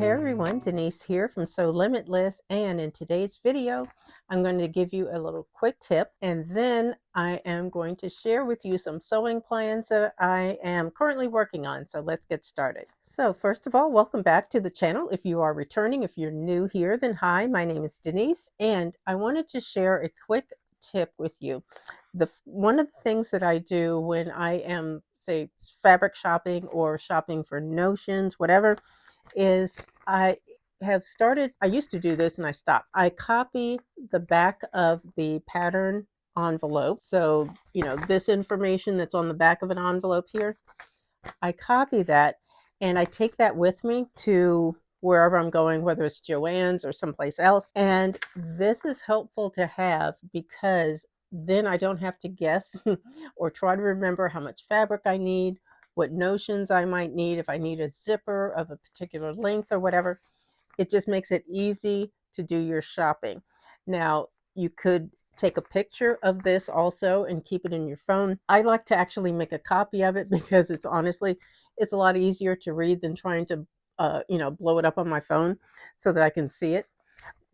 Hey everyone, Denise here from Sewlimitless, and in today's video I'm going to give you a little quick tip, and then I am going to share with you some sewing plans that I am currently working on. So let's get started. So first of all, welcome back to the channel. If you are returning, if you're new here, then hi, my name is Denise, and I wanted to share a quick tip with you. One of the things that I do when I am, say, fabric shopping or shopping for notions, whatever, is I used to do this and I stopped. I copy the back of the pattern envelope. So, this information that's on the back of an envelope here, I copy that and I take that with me to wherever I'm going, whether it's Joann's or someplace else. And this is helpful to have because then I don't have to guess or try to remember how much fabric I need, what notions I might need, if I need a zipper of a particular length or whatever. It just makes it easy to do your shopping. Now, you could take a picture of this also and keep it in your phone. I like to actually make a copy of it because it's a lot easier to read than trying to blow it up on my phone so that I can see it.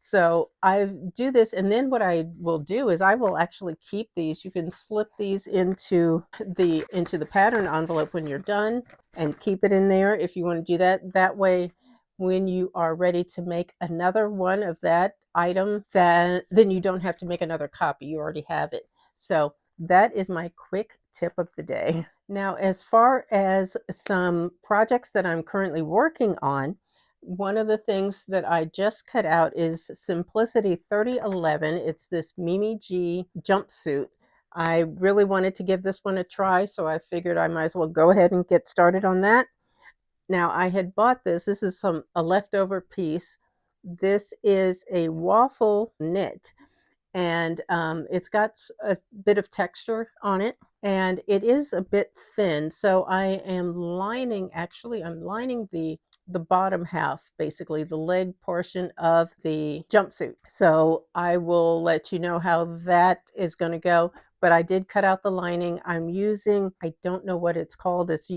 So I do this, and then what I will do is I will actually keep these. You can slip these into the pattern envelope when you're done and keep it in there if you want to do that. That way, when you are ready to make another one of that item, then you don't have to make another copy. You already have it. So that is my quick tip of the day. Now, as far as some projects that I'm currently working on, one of the things that I just cut out is Simplicity 3011. It's this Mimi G jumpsuit. I really wanted to give this one a try, so I figured I might as well go ahead and get started on that. Now, I had bought this. This is a leftover piece. This is a waffle knit, and it's got a bit of texture on it, and it is a bit thin. So I'm lining the bottom half, basically the leg portion of the jumpsuit. So I will let you know how that is going to go. But I did cut out the lining. I'm using, I don't know what it's called. It's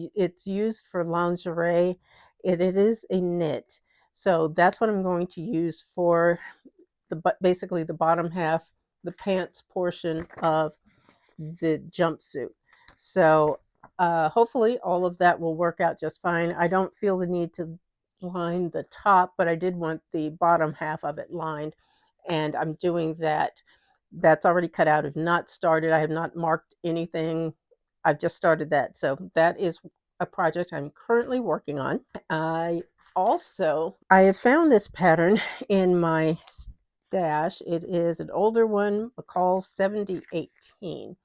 used for lingerie. It is a knit. So that's what I'm going to use for basically the bottom half, the pants portion of the jumpsuit. So hopefully all of that will work out just fine. I don't feel the need to line the top, but I did want the bottom half of it lined, and I'm doing that. That's already cut out. I've not started. I have not marked anything. I've just started that. So that is a project I'm currently working on. I have found this pattern in my stash. It is an older one, McCall 7018.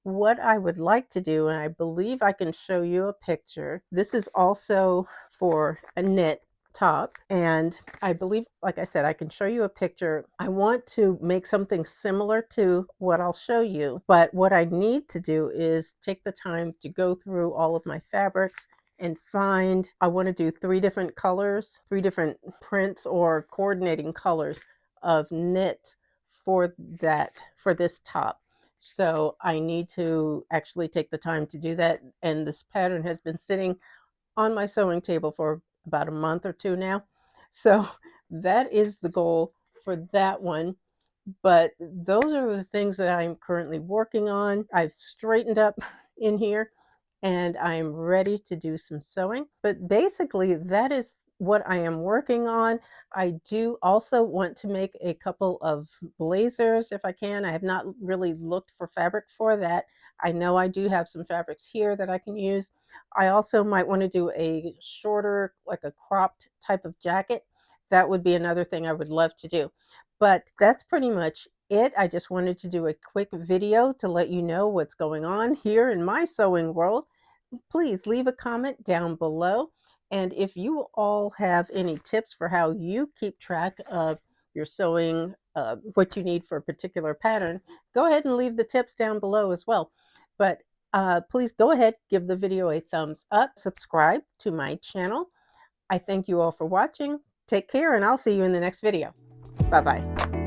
What I would like to do, and I believe I can show you a picture. This is also for a knit top, and I believe, like I said, I can show you a picture. I want to make something similar to what I'll show you, but what I need to do is take the time to go through all of my fabrics and I want to do 3 different colors, 3 different prints or coordinating colors of knit for this top. So I need to actually take the time to do that. And this pattern has been sitting on my sewing table for about a month or 2 now. So that is the goal for that one. But those are the things that I'm currently working on. I've straightened up in here and I'm ready to do some sewing. But basically, that is what I am working on. I do also want to make a couple of blazers if I can. I have not really looked for fabric for that. I know I do have some fabrics here that I can use. I also might want to do a shorter, like a cropped type of jacket. That would be another thing I would love to do. But that's pretty much it. I just wanted to do a quick video to let you know what's going on here in my sewing world. Please leave a comment down below. And if you all have any tips for how you keep track of your sewing, what you need for a particular pattern, go ahead and leave the tips down below as well. But please go ahead, give the video a thumbs up, subscribe to my channel. I thank you all for watching. Take care, and I'll see you in the next video. Bye-bye.